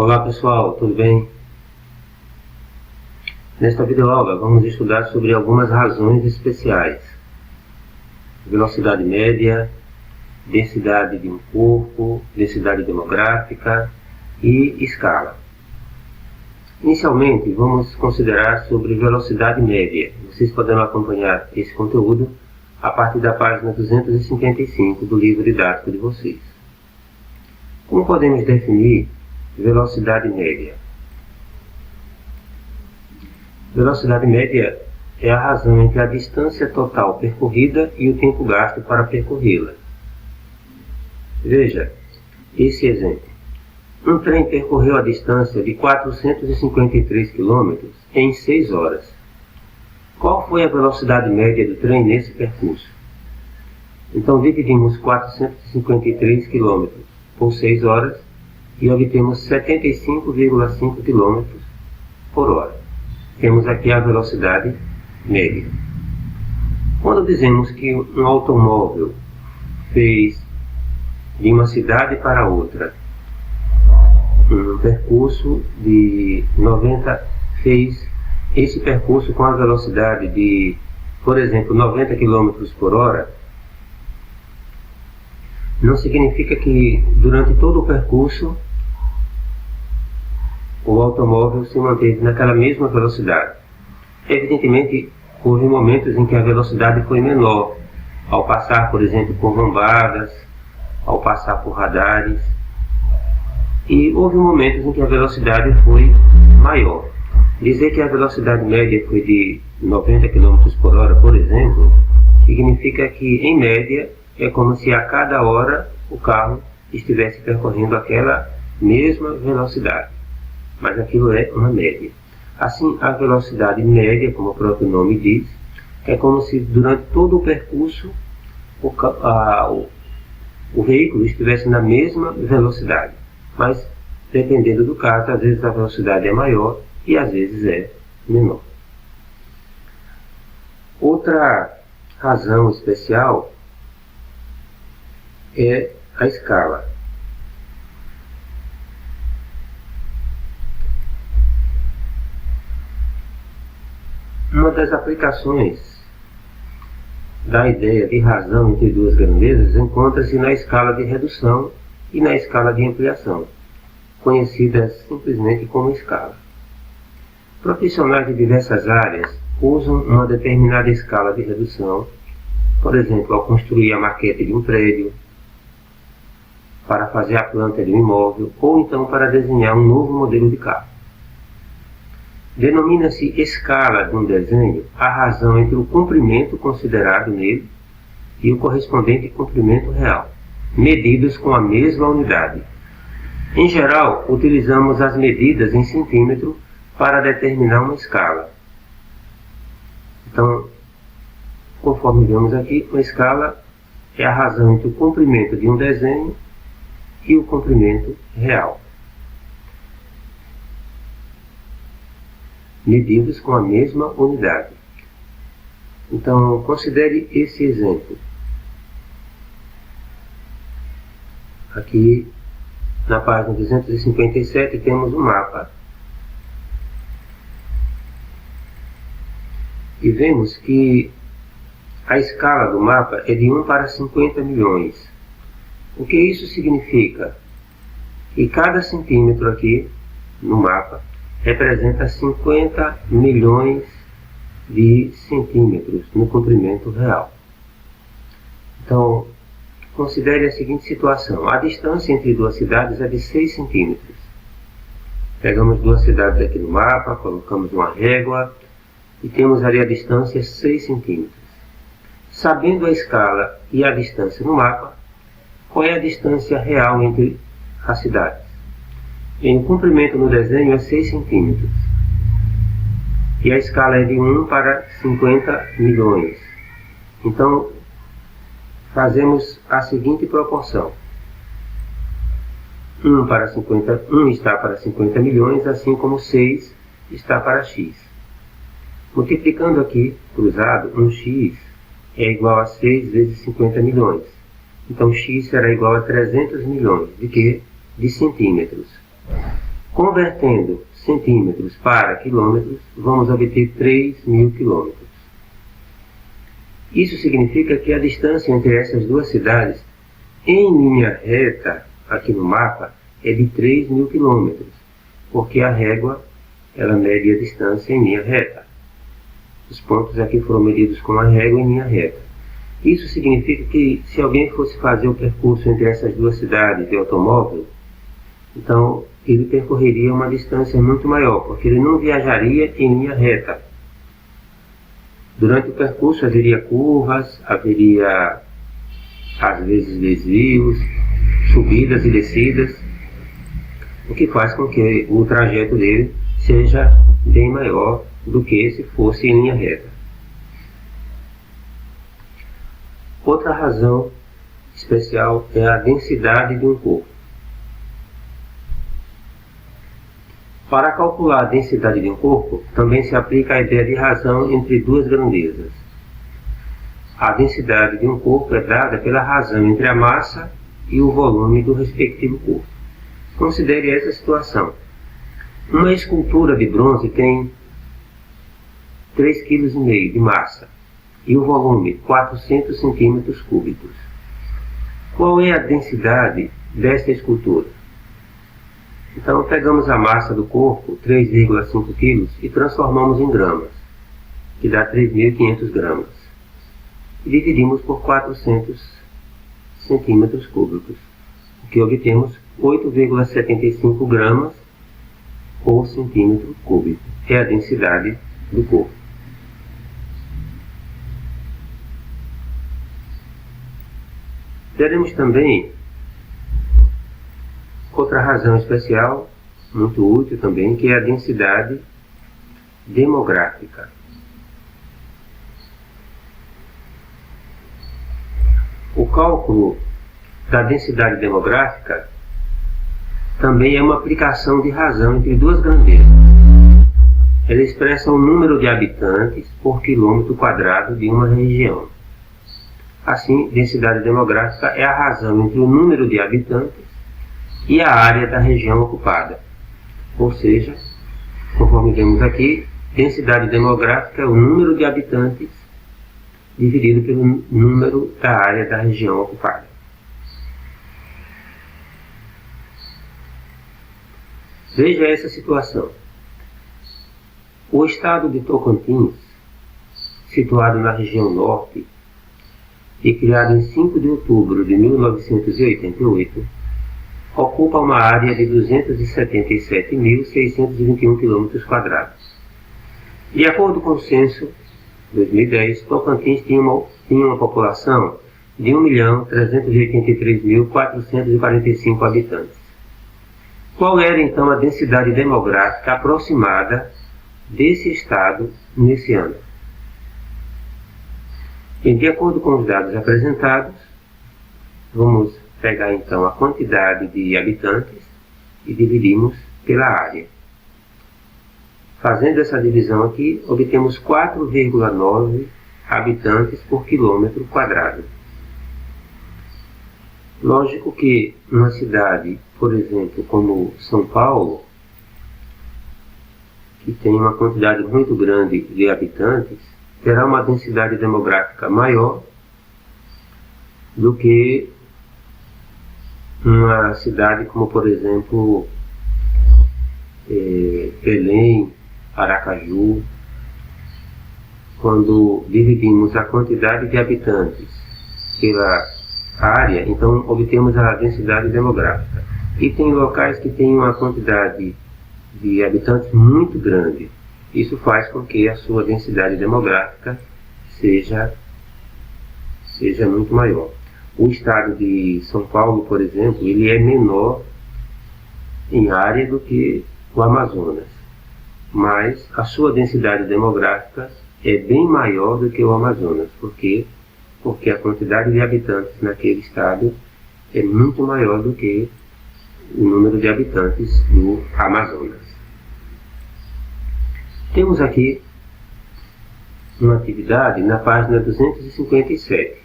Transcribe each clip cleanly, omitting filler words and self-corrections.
Olá pessoal, tudo bem? Nesta videoaula vamos estudar sobre algumas razões especiais: velocidade média, densidade de um corpo, densidade demográfica e escala. Inicialmente vamos considerar sobre velocidade média. Vocês poderão acompanhar esse conteúdo a partir da página 255 do livro didático de vocês. Como podemos definir velocidade média? Velocidade média é a razão entre a distância total percorrida e o tempo gasto para percorrê-la. Veja esse exemplo. Um trem percorreu a distância de 453 km em 6 horas. Qual foi a velocidade média do trem nesse percurso? Então dividimos 453 km por 6 horas e obtemos 75,5 km por hora. Temos aqui a velocidade média. Quando dizemos que um automóvel fez de uma cidade para outra um percurso de 90, fez esse percurso com a velocidade de, por exemplo, 90 km por hora, não significa que durante todo o percurso o automóvel se manteve naquela mesma velocidade. Evidentemente, houve momentos em que a velocidade foi menor, ao passar, por exemplo, por lombadas, ao passar por radares, e houve momentos em que a velocidade foi maior. Dizer que a velocidade média foi de 90 km por hora, por exemplo, significa que, em média, é como se a cada hora o carro estivesse percorrendo aquela mesma velocidade. Mas aquilo é uma média. Assim, a velocidade média, como o próprio nome diz, é como se durante todo o percurso o veículo estivesse na mesma velocidade. Mas, dependendo do caso, às vezes a velocidade é maior e às vezes é menor. Outra razão especial é a escala. Uma das aplicações da ideia de razão entre duas grandezas encontra-se na escala de redução e na escala de ampliação, conhecidas simplesmente como escala. Profissionais de diversas áreas usam uma determinada escala de redução, por exemplo, ao construir a maquete de um prédio, para fazer a planta de um imóvel, ou então para desenhar um novo modelo de carro. Denomina-se escala de um desenho a razão entre o comprimento considerado nele e o correspondente comprimento real, medidos com a mesma unidade. Em geral, utilizamos as medidas em centímetro para determinar uma escala. Então, conforme vemos aqui, uma escala é a razão entre o comprimento de um desenho e o comprimento real, medidos com a mesma unidade. Então, considere esse exemplo. Aqui, na página 257, temos um mapa. E vemos que a escala do mapa é de 1 para 50 milhões. O que isso significa? Que cada centímetro aqui no mapa representa 50 milhões de centímetros no comprimento real. Então, considere a seguinte situação. A distância entre duas cidades é de 6 centímetros. Pegamos duas cidades aqui no mapa, colocamos uma régua e temos ali a distância 6 centímetros. Sabendo a escala e a distância no mapa, qual é a distância real entre as cidades? O comprimento no desenho é 6 centímetros. E a escala é de 1 para 50 milhões. Então, fazemos a seguinte proporção. 1 está para 50 milhões, assim como 6 está para x. Multiplicando aqui, cruzado, 1x é igual a 6 vezes 50 milhões. Então, x será igual a 300 milhões. De quê? De centímetros. Convertendo centímetros para quilômetros, vamos obter 3.000 quilômetros. Isso significa que a distância entre essas duas cidades, em linha reta, aqui no mapa, é de 3.000 quilômetros, porque a régua ela mede a distância em linha reta. Os pontos aqui foram medidos com a régua em linha reta. Isso significa que se alguém fosse fazer o percurso entre essas duas cidades de automóvel, então ele percorreria uma distância muito maior, porque ele não viajaria em linha reta. Durante o percurso haveria curvas, haveria às vezes desvios, subidas e descidas, o que faz com que o trajeto dele seja bem maior do que se fosse em linha reta. Outra razão especial é a densidade de um corpo. Para calcular a densidade de um corpo, também se aplica a ideia de razão entre duas grandezas. A densidade de um corpo é dada pela razão entre a massa e o volume do respectivo corpo. Considere essa situação. Uma escultura de bronze tem 3,5 kg de massa e o volume 400 centímetros cúbicos. Qual é a densidade desta escultura? Então pegamos a massa do corpo, 3,5 kg, e transformamos em gramas, que dá 3.500 gramas. E dividimos por 400 centímetros cúbicos, o que obtemos 8,75 gramas por centímetro cúbico. É a densidade do corpo. Teremos também outra razão especial, muito útil também, que é a densidade demográfica. O cálculo da densidade demográfica também é uma aplicação de razão entre duas grandezas. Ela expressa o número de habitantes por quilômetro quadrado de uma região. Assim, densidade demográfica é a razão entre o número de habitantes e a área da região ocupada. Ou seja, conforme vemos aqui, densidade demográfica é o número de habitantes dividido pelo número da área da região ocupada. Veja essa situação. O estado de Tocantins, situado na região norte e criado em 5 de outubro de 1988, ocupa uma área de 277.621 km². De acordo com o censo 2010, Tocantins tinha uma população de 1.383.445 habitantes. Qual era então a densidade demográfica aproximada desse estado nesse ano? E de acordo com os dados apresentados, vamos pegar então a quantidade de habitantes e dividimos pela área. Fazendo essa divisão aqui, obtemos 4,9 habitantes por quilômetro quadrado. Lógico que uma cidade, por exemplo, como São Paulo, que tem uma quantidade muito grande de habitantes, terá uma densidade demográfica maior do que uma cidade como, por exemplo, Belém, Aracaju. Quando dividimos a quantidade de habitantes pela área, então obtemos a densidade demográfica. E tem locais que têm uma quantidade de habitantes muito grande. Isso faz com que a sua densidade demográfica seja muito maior. O estado de São Paulo, por exemplo, ele é menor em área do que o Amazonas, mas a sua densidade demográfica é bem maior do que o Amazonas. Por quê? Porque a quantidade de habitantes naquele estado é muito maior do que o número de habitantes do Amazonas. Temos aqui uma atividade na página 257.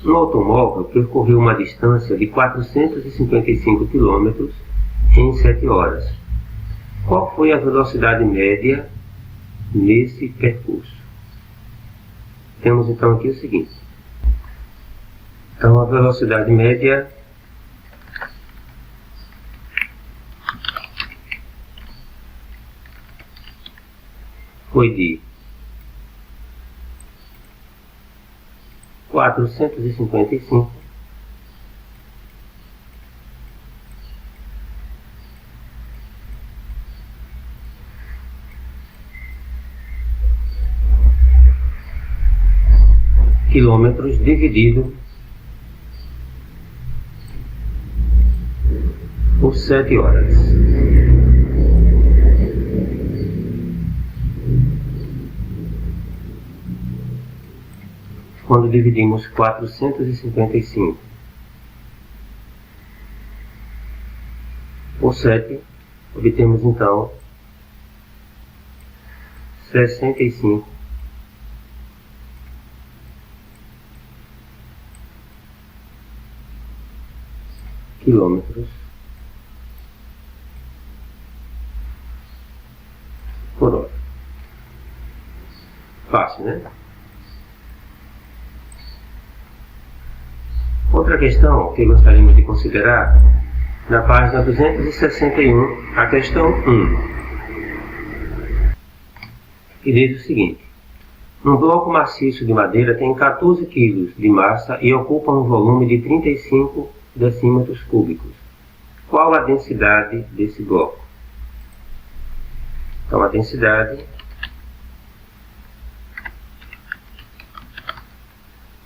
Um automóvel percorreu uma distância de 455 km em 7 horas. Qual foi a velocidade média nesse percurso? Temos então aqui o seguinte. Então a velocidade média foi de 455 quilômetros dividido por 7 horas. Quando dividimos 455 por 7, obtemos então 65 quilômetros por hora. Fácil, né? Outra questão que gostaríamos de considerar, na página 261, a questão 1, que diz o seguinte: um bloco maciço de madeira tem 14 kg de massa e ocupa um volume de 35 decímetros cúbicos. Qual a densidade desse bloco? Então, a densidade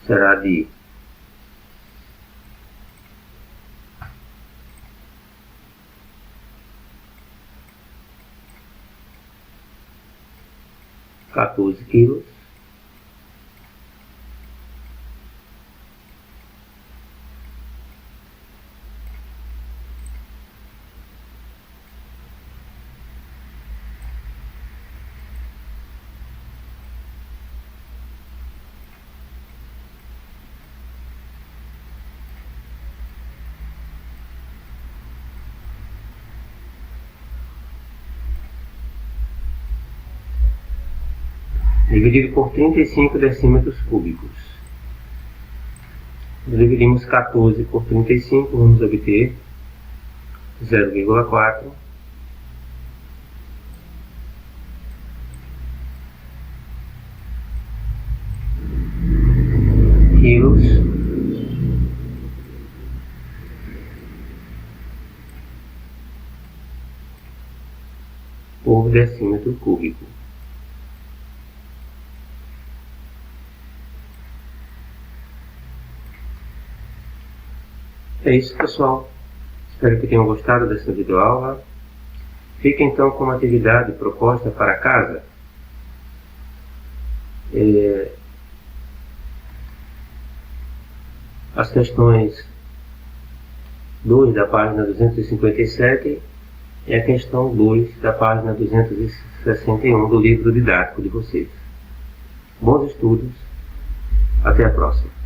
será de 14 quilos dividido por 35 decímetros cúbicos. Dividimos 14 por 35, vamos obter 0,4 quilos por decímetro cúbico. É isso, pessoal. Espero que tenham gostado dessa videoaula. Fica então com uma atividade proposta para casa. As questões 2 da página 257 e a questão 2 da página 261 do livro didático de vocês. Bons estudos. Até a próxima.